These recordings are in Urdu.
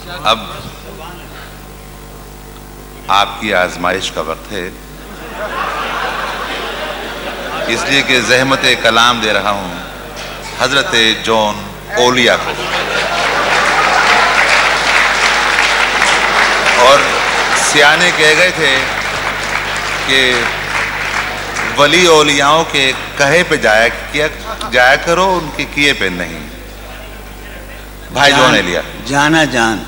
اب آپ کی آزمائش کا وقت ہے، اس لیے کہ زحمت کلام دے رہا ہوں حضرت جون اولیا کو، اور سیانے کہہ گئے تھے کہ ولی اولیاؤں کے کہے پہ جایا کرو، ان کے کیے پہ نہیں۔ بھائی جون ایلیا، جانا جان،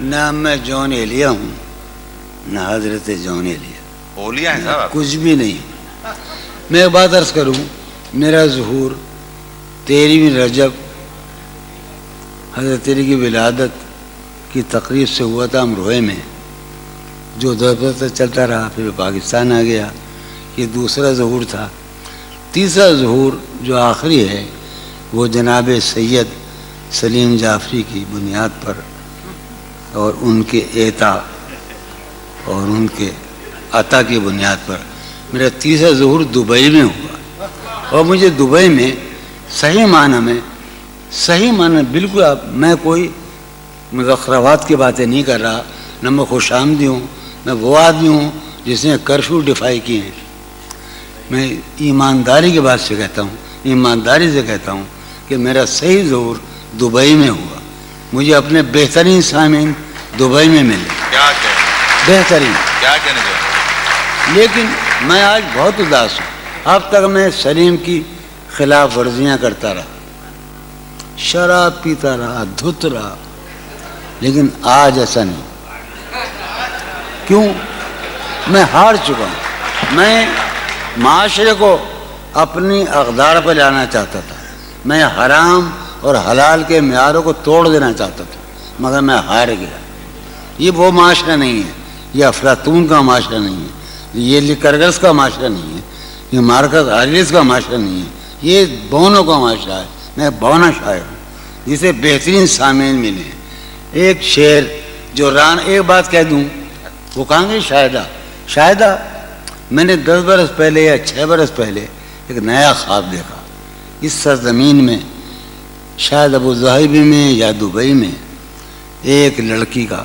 نہ میں جون ایلیا ہوں نہ حضرت جون ایلیا، اولیاء ہیں صاحب، کچھ بھی نہیں۔ میں ایک بات عرض کروں، میرا ظہور 13 رجب حضرت علی کی ولادت کی تقریب سے ہوا تھا امروہے میں، جو دور تک چلتا رہا، پھر پاکستان آ گیا۔ یہ دوسرا ظہور تھا۔ تیسرا ظہور جو آخری ہے وہ جناب سید سلیم جعفری کی بنیاد پر اور ان کے اعطا اور ان کے عطا کی بنیاد پر میرا تیسرا ظہور دبئی میں ہوا، اور مجھے دبئی میں صحیح معنی بالکل، میں کوئی مزخرفات کی باتیں نہیں کر رہا، نہ میں خوش آمدی ہوں، میں وہ آدمی ہوں جس نے کرفیو ڈیفائی کیے ہیں۔ میں ایمانداری کی بات سے کہتا ہوں، ایمانداری سے کہتا ہوں کہ میرا صحیح ظہور دبئی میں ہوا۔ مجھے اپنے بہترین سامعین دبئی میں ملے، کیا کہنے، بہترین، کیا کہنے جو، لیکن میں آج بہت اداس ہوں۔ اب تک میں سلیم کی خلاف ورزیاں کرتا رہا، شراب پیتا رہا، دھت رہا، لیکن آج ایسا نہیں۔ کیوں؟ میں ہار چکا ہوں۔ میں معاشرے کو اپنی اقدار پہ لانا چاہتا تھا، میں حرام اور حلال کے معیاروں کو توڑ دینا چاہتا تھا، مگر میں ہار گیا۔ یہ وہ معاشرہ نہیں ہے، یہ افلاطون کا معاشرہ نہیں ہے، یہ لیکرگس کا معاشرہ نہیں ہے، یہ مارکس آریلس کا معاشرہ نہیں ہے، یہ بونوں کا معاشرہ ہے۔ میں بونا شاعر ہوں جسے بہترین سامعین ملے ہیں۔ ایک شعر جو ایک بات کہہ دوں، وہ کہاں گئی شاہدہ، میں نے 10 برس پہلے یا 6 برس پہلے ایک نیا خواب دیکھا۔ اس سرزمین میں، شاید ابو ظہبی میں یا دبئی میں، ایک لڑکی کا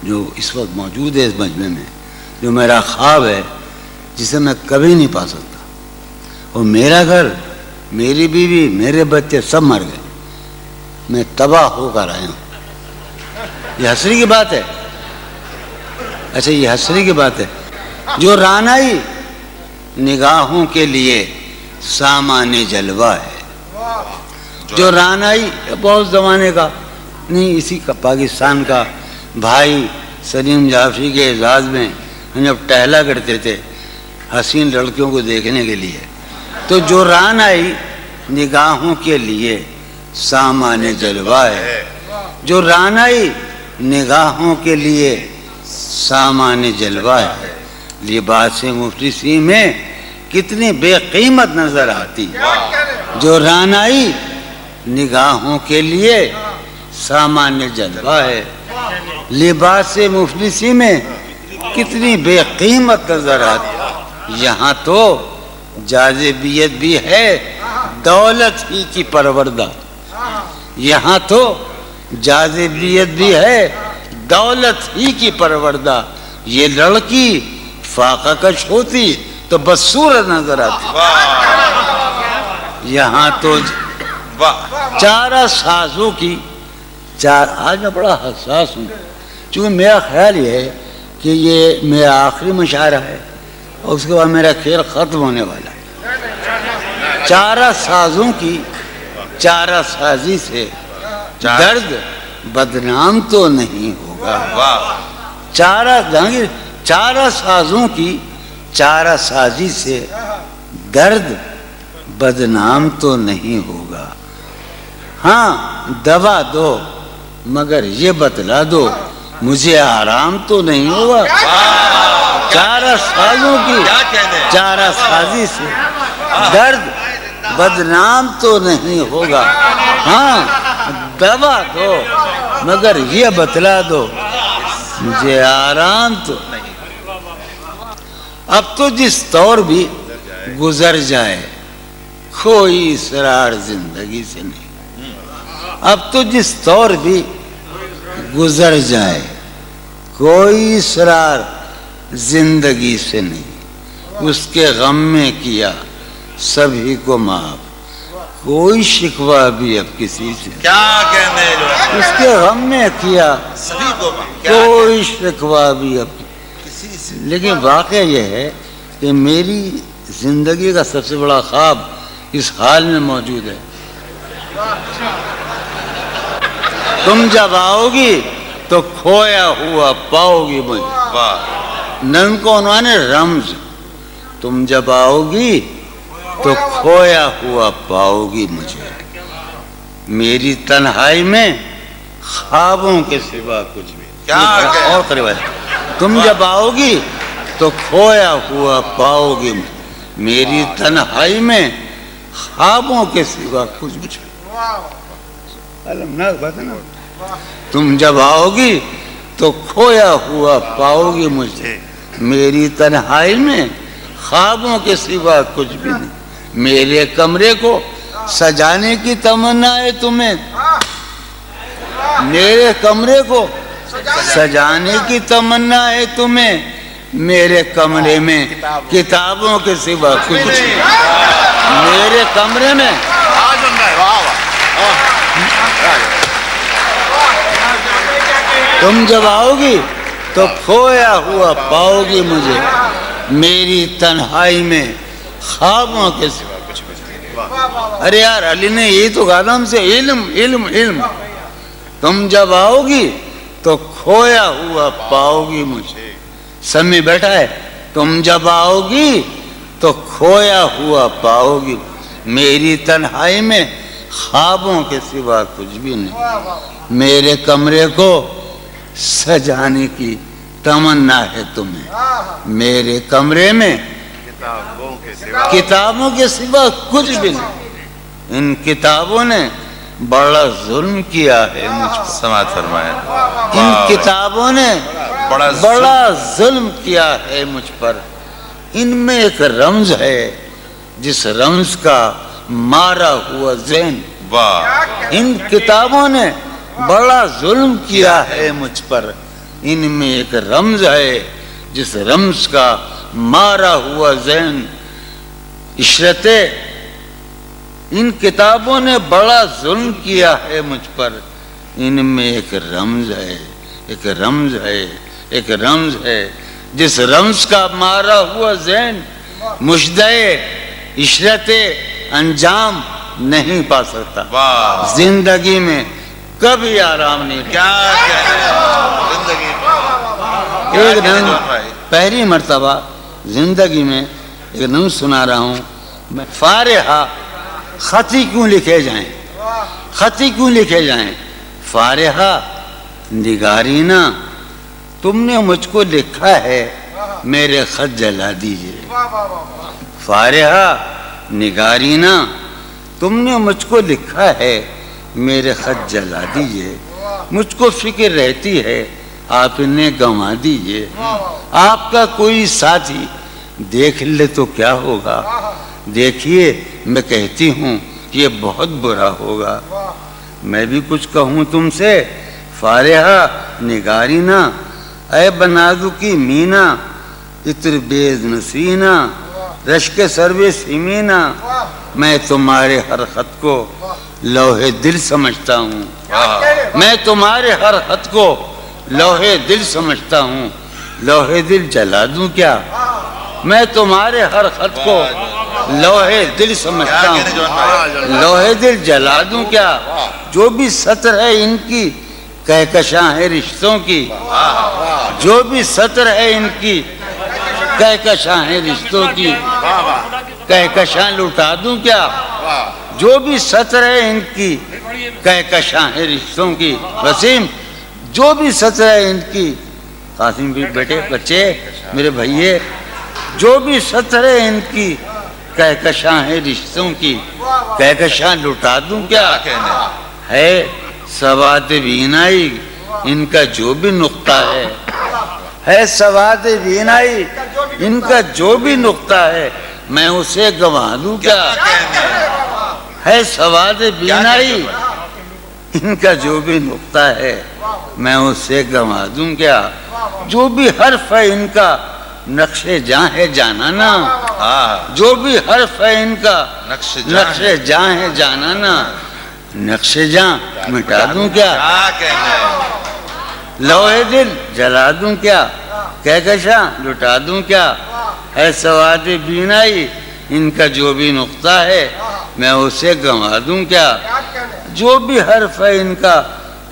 جو اس وقت موجود ہے اس مجمع میں، جو میرا خواب ہے، جسے میں کبھی نہیں پا سکتا۔ اور میرا گھر، میری بیوی، میرے بچے سب مر گئے، میں تباہ ہو کر آیا ہوں۔ یہ حسری کی بات ہے، اچھا یہ حسری کی بات ہے۔ جو رانائی نگاہوں کے لیے سامان جلوہ ہے، جو رانائی بہت زمانے کا نہیں، اسی کا پاکستان کا بھائی سلیم جعفری کے اعزاز میں ہم جب ٹہلا کرتے تھے حسین لڑکیوں کو دیکھنے کے لیے، تو جو رانائی نگاہوں کے لیے سامان جلوہ ہے، جو رانائی نگاہوں کے لیے سامان جلوہ ہے، لباس مفلسی میں کتنی بے قیمت نظر آتی، جو رانائی نگاہوں کے لیے سامان جلوہ ہے، لباس مفلسی میں کتنی بے قیمت نظر آتی۔ یہاں تو جاذبیت بھی ہے دولت ہی کی پروردہ، یہاں تو جاذبیت بھی ہے دولت ہی کی پروردہ۔ یہ لڑکی فاقہ کش ہوتی تو بدصورت نظر آتی۔ یہاں تو چارہ سازوں کی آج میں بڑا حساس ہوں، چونکہ میرا خیال یہ ہے کہ یہ میرا آخری مشاعرہ ہے اور اس کے بعد میرا کھیل ختم ہونے والا ہے۔ چارہ سازوں کی چارہ سازی سے درد بدنام تو نہیں ہوگا۔ چارہ سازوں کی چارہ سازی سے درد بدنام تو نہیں ہوگا۔ ہاں دوا دو مگر یہ بتلا دو مجھے آرام تو نہیں ہوگا۔ چارہ سازوں کی چارہ سازی سے درد بدنام تو نہیں ہوگا۔ ہاں دوا دو مگر یہ بتلا دو مجھے آرام تو نہیں۔ اب تو جس طور بھی گزر جائے کوئی اسرار زندگی سے نہیں، اب تو جس طور بھی گزر جائے، کوئی اسرار زندگی سے نہیں، اس کے غم میں کیا سبھی کو معاف، کوئی شکوہ بھی اب کسی سے، کیا کہنے جو ہے، اس کے غم میں کیا سبھی کو کیا کوئی شکوہ بھی اب کسی سے، لیکن واقعہ یہ ہے کہ میری زندگی کا سب سے بڑا خواب اس حال میں موجود ہے، تم جب آؤ گی تو کھویا ہوا پاؤ گی مجھے، واہ، نن کو انہوں نے رمز، تم جب آؤ گی تو کھویا ہوا پاؤ گی مجھے، میری تنہائی میں خوابوں کے سوا کچھ بھی، کیا کہہ، اور قریب ہے، تم جب آؤ گی تو کھویا ہوا پاؤ گی مجھے، میری تنہائی میں خوابوں کے سوا کچھ بھی، تم جب آؤ گی تو کھویا ہوا پاؤ گی مجھے، میری تنہائی میں خوابوں کے سوا کچھ بھی نہیں، میرے کمرے کو سجانے کی تمنا ہے تمہیں، میرے کمرے کو سجانے کی تمنا ہے تمہیں، میرے کمرے میں کتابوں کے سوا کچھ نہیں، میرے کمرے میں تم جب آؤ گی تو کھویا ہوا پاؤ گی مجھے، میری تنہائی میں خوابوں کے سوا کچھ نہیں۔ ارے یار علی نے یہی تو کہا ہم سے، علم علم علم، تم جب آؤ گی تو کھویا ہوا پاؤ گی مجھے، سمی بیٹھا ہے، تم جب آؤ گی تو کھویا ہوا پاؤ گی، میری تنہائی میں خوابوں کے سوا کچھ بھی نہیں، میرے کمرے کو سجانے کی تمنا ہے تمہیں، میرے کمرے میں کتابوں کے سوا کچھ بھی نہیں، ان کتابوں نے بڑا ظلم کیا ہے مجھ پر، سماعت فرمائے، ان کتابوں نے بڑا ظلم کیا ہے مجھ پر، ان میں ایک رمز ہے جس رمز کا مارا ہوا ذہن، واہ، ان کتابوں نے بڑا ظلم کیا ہے مجھ پر، ان میں ایک رمز ہے جس رمز کا مارا ہوا ذہن، عشرت، ان کتابوں نے بڑا ظلم کیا ہے مجھ پر، ان میں ایک رمز ہے، ایک رمز ہے، ایک رمز ہے جس رمز کا مارا ہوا ذہن مشدہ عشرت انجام نہیں پا سکتا، واہ، زندگی میں کبھی آرام نہیں، کیا کہنے زندگی میں، ایک دن پہلی مرتبہ زندگی میں ایک نم سنا رہا ہوں میں، فارحہ خطی کیوں لکھے جائیں، خطی کیوں لکھے جائیں، فارحہ نگارینا تم نے مجھ کو لکھا ہے میرے خط جلا دیجئے، فارحہ نگارینا تم نے مجھ کو لکھا ہے میرے خط جلا دیجئے، مجھ کو فکر رہتی ہے آپ انہیں گنوا دیجئے، آپ کا کوئی ساتھی دیکھ لے تو کیا ہوگا، دیکھیے میں کہتی ہوں یہ بہت برا ہوگا، میں بھی کچھ کہوں تم سے، فارحہ نگارینا اے بنادو کی مینا، عطر بیز نسینا، رشک سروے سیمینا، میں تمہارے ہر خط کو لوہے دل سمجھتا ہوں، میں تمہارے ہر خط کو لوہے دل سمجھتا ہوں، لوہے دل جلا دوں کیا، میں تمہارے ہر خط کو لوہے دل سمجھتا ہوں، لوہے دل جلا دوں کیا، جو بھی سطر ہے ان کی کہکشاں ہے رشتوں کی، جو بھی سطر ہے ان کی کہکشاں ہے رشتوں کی، کہکشاں لٹا دوں کیا، جو بھی سطر ہے ان کی کہکشاں ہے رشتوں کی، وسیم جو بھی سطر ہے ان کی، قاسم بھی بیٹے بچے میرے بھائیے، جو بھی سطر ہے ان کی کہکشاں ہے رشتوں کی، کہکشاں لٹا دوں کیا، ہے سواد بینائی ان کا جو بھی نقطہ ہے سواد بینائی ان کا جو بھی نقطہ ہے، میں اسے گنوا دوں کیا، ہے سواد بینائی ان کا جو بھی نقطہ ہے، میں اسے گنوا دوں کیا؟ جو بھی حرف ہے ان کا نقش جاں ہے جانانا، جو بھی حرف ہے ان کا نقش جاں ہے جانانا، نقش جاں مٹا دوں کیا؟ لوہے دل جلا دوں کیا؟ کہکشاں لٹا دوں کیا؟ ہے سواد بینائی ان کا جو بھی نقطہ ہے میں اسے گنوا دوں کیا؟ جو بھی حرف ہے ان کا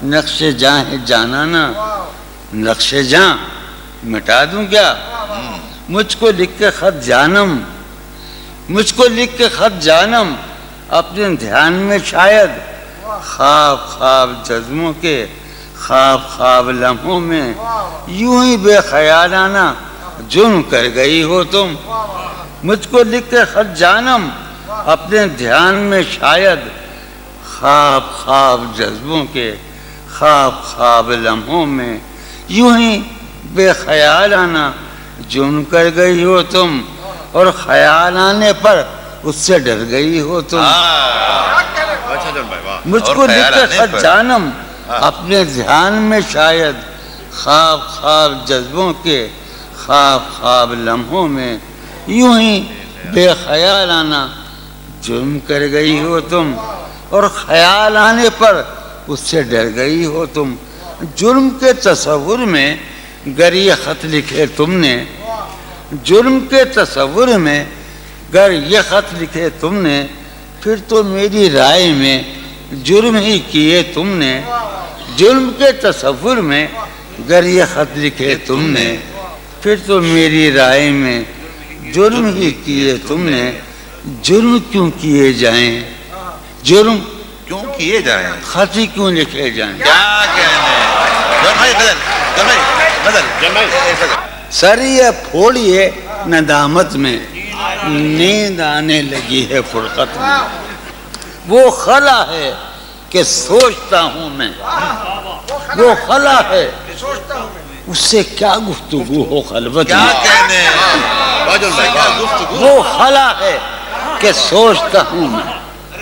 نقش جاں ہے جانانا، نقش جاں مٹا دوں کیا؟ مجھ کو لکھ کے خط جانم، مجھ کو لکھ کے خط جانم، اپنے دھیان میں شاید خواب خواب جذبوں کے، خواب خواب لمحوں میں یوں ہی بے خیالانہ جرم کر گئی ہو تم۔ مجھ کو لکھ کے خط جانم، اپنے دھیان میں شاید خواب خواب جذبوں کے، خواب خواب لمحوں میں یوں ہی بے خیالانہ جرم کر گئی ہو تم، اور خیال آنے پر اس سے ڈر گئی ہو تم۔ مجھ کو لکھ کے خط جانم، اپنے دھیان میں شاید خواب خواب جذبوں کے، خواب خواب لمحوں میں یوں ہی بے خیالانہ جرم کر گئی ہو تم، اور خیال آنے پر اس سے ڈر گئی ہو تم۔ جرم کے تصور میں گر یہ خط لکھے تم نے، جرم کے تصور میں گر یہ خط لکھے تم نے، پھر تو میری رائے میں جرم ہی کیے تم نے۔ جرم کے تصور میں گر یہ خط لکھے تم نے، پھر تو میری رائے میں جرم ہی کیے تم نے۔ جرم کیوں کیے جائیں، جرم کیوں کیے جائیں، خط ہی کیوں لکھے جائیں؟ کیا کہنے سر یہ پھوڑیے ندامت میں، نیند آنے لگی ہے فرقت میں، وہ خلا ہے کہ سوچتا ہوں میں، وہ خلا ہے اس سے کیا گفتگو ہو خلوت کیا میں، کہنے وہ خلا ہے کہ سوچتا ہوں میں،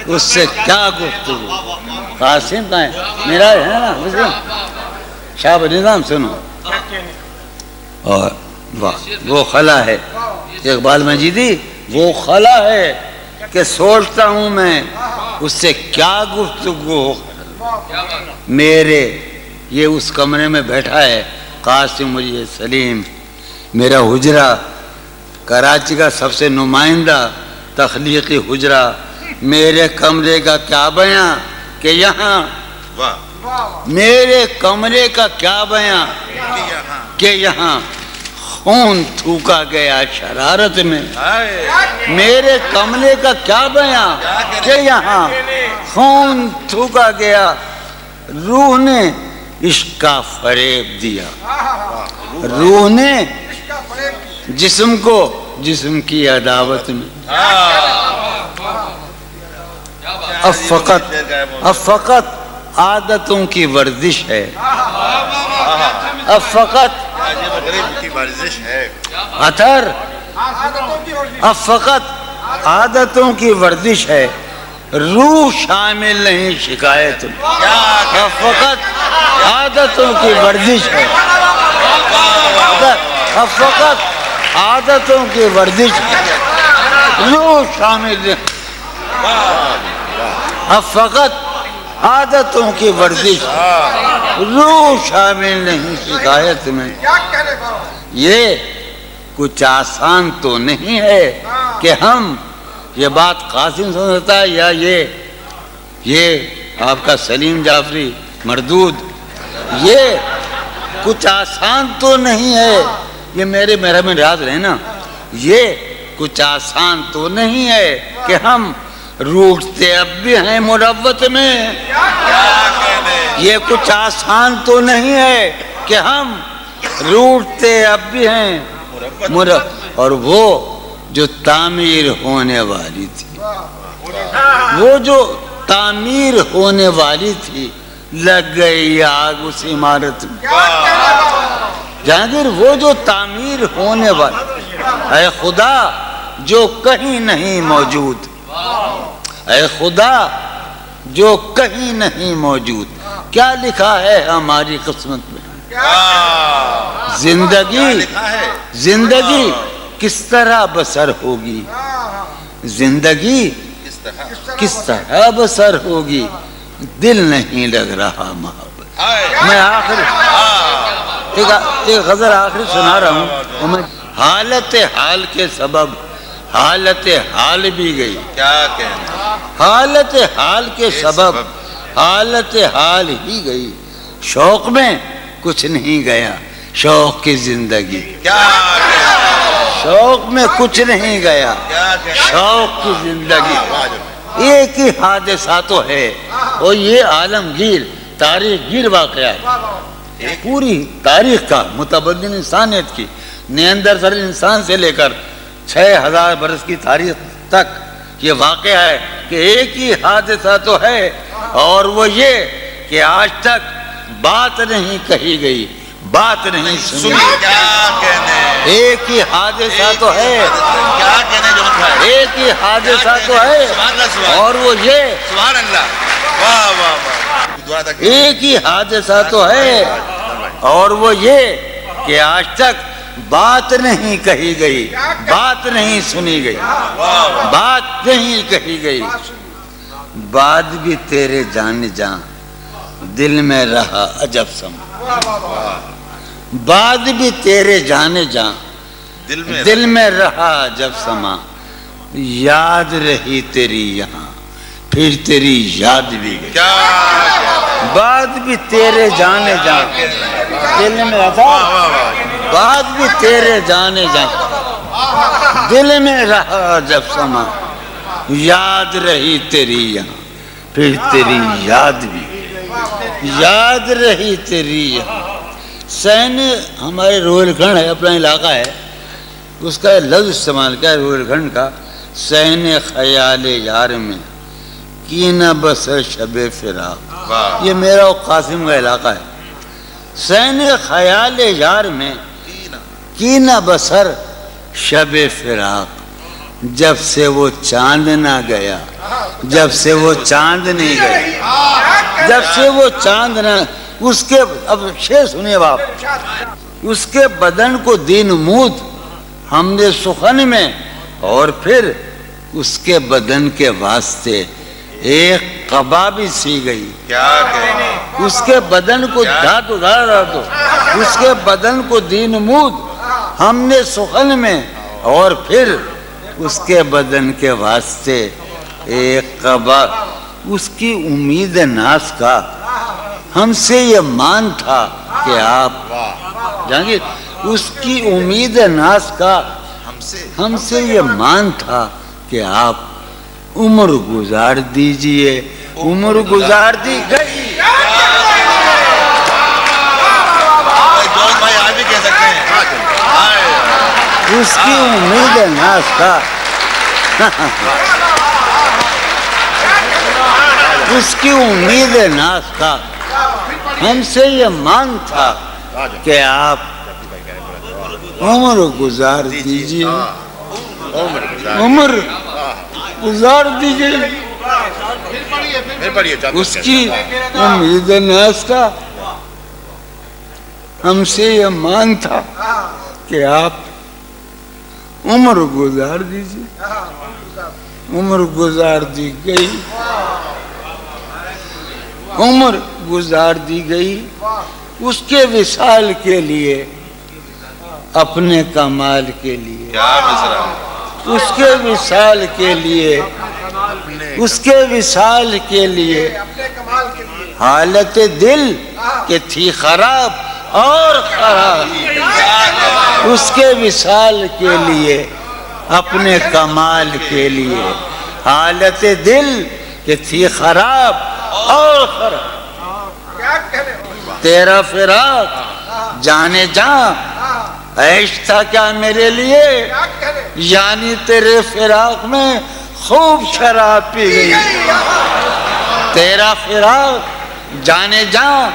اس سے کیا گفتگو۔ قاسم کا ہے میرا ہے نا شاہ نظام سنو، اور وہ خلا ہے اقبال مجیدی، وہ خلا ہے کہ سوچتا ہوں میں، اس سے کیا گفتگو ہو۔ میرے یہ اس کمرے میں بیٹھا ہے قاسم مجید سلیم، میرا حجرہ کراچی کا سب سے نمائندہ تخلیقی حجرہ، میرے کمرے کا کیا بیاں کہ یہاں، میرے کمرے کا کیا بیاں کہ یہاں خون تھوکا گیا شرارت میں، میرے کمرے کا کیا بیاں کہ یہاں خون تھوکا گیا، روح نے عشق کا فریب دیا، روح نے جسم کو جسم کی عداوت میں۔ اب فقط عادتوں کی ورزش ہے، اب فقط اثر، اب فقط عادتوں کی ورزش ہے، روح شامل نہیں شکایت میں، اب فقط عادتوں کی ورزش ہے، اب فقط عادتوں کی ورزش ہے، روح شامل نہیں، اب فقط عادتوں کی ورزش، روح شامل نہیں شکایت میں۔ یہ کچھ آسان تو نہیں ہے کہ ہم، یہ بات قاسم سمجھتا ہے یا یہ آپ کا سلیم جعفری مردود، یہ کچھ آسان تو نہیں ہے، یہ میرے میں یاد رہے نا، یہ کچھ آسان تو نہیں ہے کہ ہم روٹتے اب بھی ہیں مروت میں، یہ کچھ آسان تو نہیں ہے کہ ہم روٹتے اب بھی ہیں اور وہ جو تعمیر ہونے والی تھی، وہ جو تعمیر ہونے والی تھی لگ گئی آگ اس عمارت میں۔ جہانگیر وہ جو تعمیر ہونے والی، اے خدا جو کہیں نہیں موجود، اے خدا جو کہیں نہیں موجود. کیا لکھا ہے ہماری قسمت میں؟ زندگی کس طرح بسر ہوگی؟ زندگی کس طرح بسر ہوگی؟ دل نہیں لگ رہا محبت. میں ایک غزل آخری سنا رہا ہوں. میں حالت حال کے سبب حالت حال بھی گئی. کیا کہنا؟ حالت حال کے سبب حالت حال ہی گئی. شوق میں کچھ نہیں گیا، شوق کی زندگی. کیا شوق میں کچھ نہیں گیا، شوق کی زندگی. ایک ہی حادثہ تو ہے اور یہ عالمگیر تاریخ گیر واقعہ ہے. پوری تاریخ کا متبدل انسانیت کی نیاندرتال انسان سے لے کر 6000 برس کی تاریخ تک یہ واقعہ ہے کہ ایک ہی حادثہ تو ہے اور وہ یہ کہ آج تک بات نہیں کہی گئی، بات نہیں سنی. کیا کہنے؟ ایک ہی حادثہ تو ہے، کیا کہنے جو ہے؟ ایک ہی حادثہ تو ہے اور وہ یہ سبحان اللہ. واہ واہ واہ. ایک ہی حادثہ تو ہے اور وہ یہ کہ آج تک بات نہیں کہی گئی، بات نہیں سنی گئی، بات نہیں کہی گئی. بات بھی تیرے جان جان دل میں رہا عجب سما. بات بھی تیرے جان جان دل میں رہا عجب سما. یاد رہی تیری یہاں پھر تیری یاد بھی گئی. بات بھی تیرے جانے جان دل میں رہا، بات بھی تیرے جانے جان دل میں رہا جب سما. یاد رہی تیری یہاں پھر تیری یاد بھی، یاد رہی تیری یہاں. سین ہمارے روہیل کھنڈ ہے، اپنا علاقہ ہے، اس کا لفظ استعمال کیا ہے روہیل کھنڈ کا. سین خیال یار میں کی نہ بسر شب فراق. یہ میرا و قاسم کا علاقہ ہے. سین خیال یار میں کی نہ بسر شب فراق. جب سے وہ چاند نہ گیا، جب سے وہ چاند نہیں گیا، جب سے وہ چاند نہ، اس کے اب شعر سنیے باپ. اس کے بدن کو دین مود ہم نے سخن میں، اور پھر اس کے بدن کے واسطے ایک قبا بھی سی گئی. کیا کہنے؟ اس کے بدن کو دھات ادھارا دو، اس کے بدن کو دین مود ہم نے سخن میں، اور پھر اس کے بدن کے واسطے ایک قبا. اس کی امید ناز کا ہم سے یہ مان تھا کہ آپ جانگیر، اس کی امید ناز کا ہم سے یہ مان تھا کہ آپ عمر گزار دیجئے. عمر گزار دی گئی. بھائی آپ بھی کہہ سکتے ہیں. اس کی امید ناز کا اس کی امید ناز کا ہم سے یہ مان تھا کہ آپ عمر گزار دیجئے. عمر گزار دیجئے. اس کی امید ناز کا ہم سے یہ مان تھا کہ آپ عمر گزار دیجئے. عمر گزار دی گئی، عمر گزار دی گئی. اس کے وصال کے لیے، اپنے کمال کے لیے، اس کے وصال کے لیے، اس کے وصال کے لیے حالت دل کہ تھی خراب اور خراب. اس کے وصال کے لیے، اپنے کمال کے لیے حالت دل کہ تھی خراب اور خراب. تیرا فراق جانے جاں عیش تھا کیا میرے لیے، یعنی تیرے فراق میں خوب شراب پی گئی. تیرا فراق جانے جاں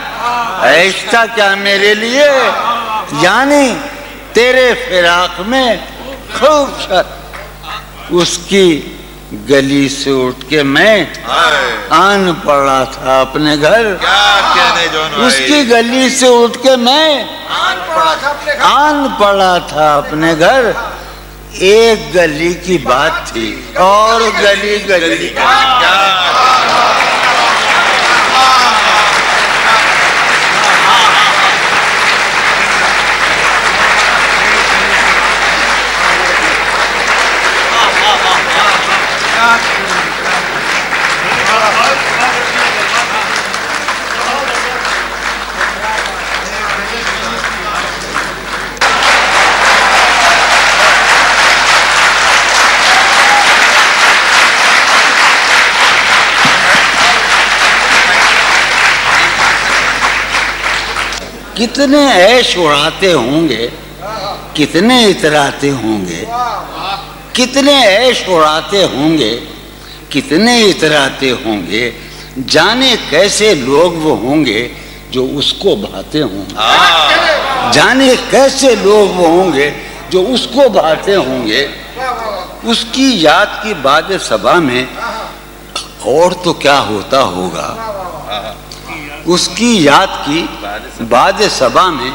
عیش تھا کیا میرے لیے، یعنی تیرے فراق میں خوب شراب. اس کی گلی سے اٹھ کے میں آن پڑا تھا اپنے گھر. کیا کہنے جون بھائی. اس کی گلی سے اٹھ کے میں آن پڑا تھا اپنے گھر. ایک گلی کی بات تھی اور گلی گلی کتنے عیش اڑاتے ہوں گے, کتنے اتراتے ہوں گے, کتنے عیش اڑاتے ہوں گے, کتنے اتراتے ہوں گے, جانے کیسے لوگ وہ ہوں گے جو اس کو بھاتے ہوں گے. جانے کیسے لوگ وہ ہوں گے جو اس کو بھاتے ہوں گے. اس کی یاد کی باد صبا میں اور تو کیا ہوتا ہوگا. اس کی یاد کی باد صبا میں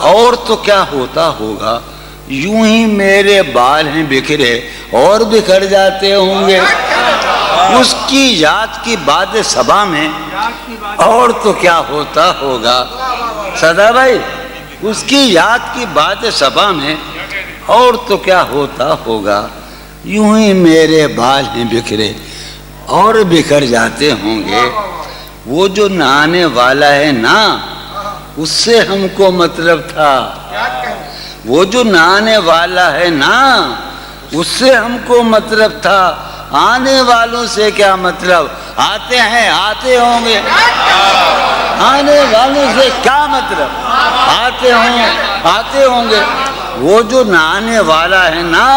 اور تو کیا ہوتا ہوگا. یوں ہی میرے بال ہیں بکھرے اور بکھر جاتے ہوں گے. اس کی یاد کی باد صبا میں اور تو کیا ہوتا ہوگا. سدا بھائی, اس کی یاد کی باد صبا میں اور تو کیا ہوتا ہوگا. یوں ہی میرے بال ہیں بکھرے اور بکھر جاتے ہوں گے. وہ جو نہانے والا ہے نا, اس سے ہم کو مطلب تھا. وہ جو نہانے والا ہے نا, اس سے ہم کو مطلب تھا. آنے والوں سے کیا مطلب, آتے ہیں آتے ہوں گے. آنے والوں سے کیا مطلب, آتے ہوں گے. وہ جو نہانے والا ہے نا,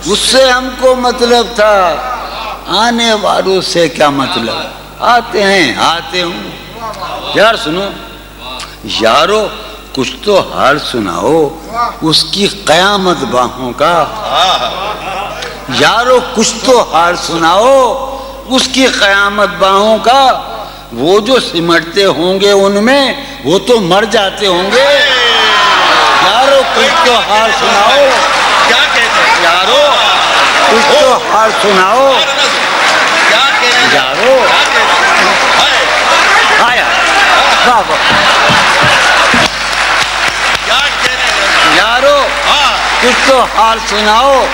اس سے ہم کو مطلب تھا. آنے والوں سے کیا مطلب, آتے ہیں آتے ہوں. یار سنو یارو, کچھ تو حال سناؤ اس کی قیامت باہوں کا. یارو کچھ تو حال سناؤ اس کی قیامت باہوں کا. وہ جو سمٹتے ہوں گے ان میں وہ تو مر جاتے ہوں گے. یارو کچھ تو حال سناؤ, کیا کہتے ہیں یارو کچھ تو حال سناؤ. کیا کہنے یارو آیا یارو کچھ تو حال سناؤ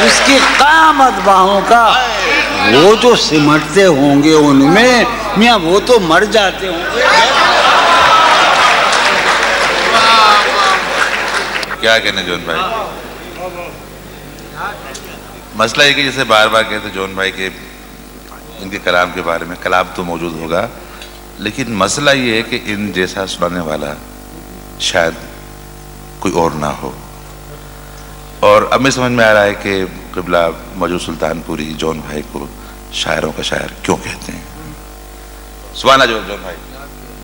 اس کی قیامت باہوں کا. وہ جو سمٹتے ہوں گے ان میں میاں وہ تو مر جاتے ہوں گے. کیا کہنے جون بھائی. مسئلہ یہ کہ جیسے بار بار کہتے جون بھائی کہ ان کے کلام کے بارے میں, کلام تو موجود ہوگا لیکن مسئلہ یہ ہے کہ ان جیسا سنانے والا شاید کوئی اور نہ ہو. اور اب میں سمجھ میں آ رہا ہے کہ قبلہ موجود سلطان پوری جون بھائی کو شاعروں کا شاعر کیوں کہتے ہیں. سبحان اللہ جون بھائی.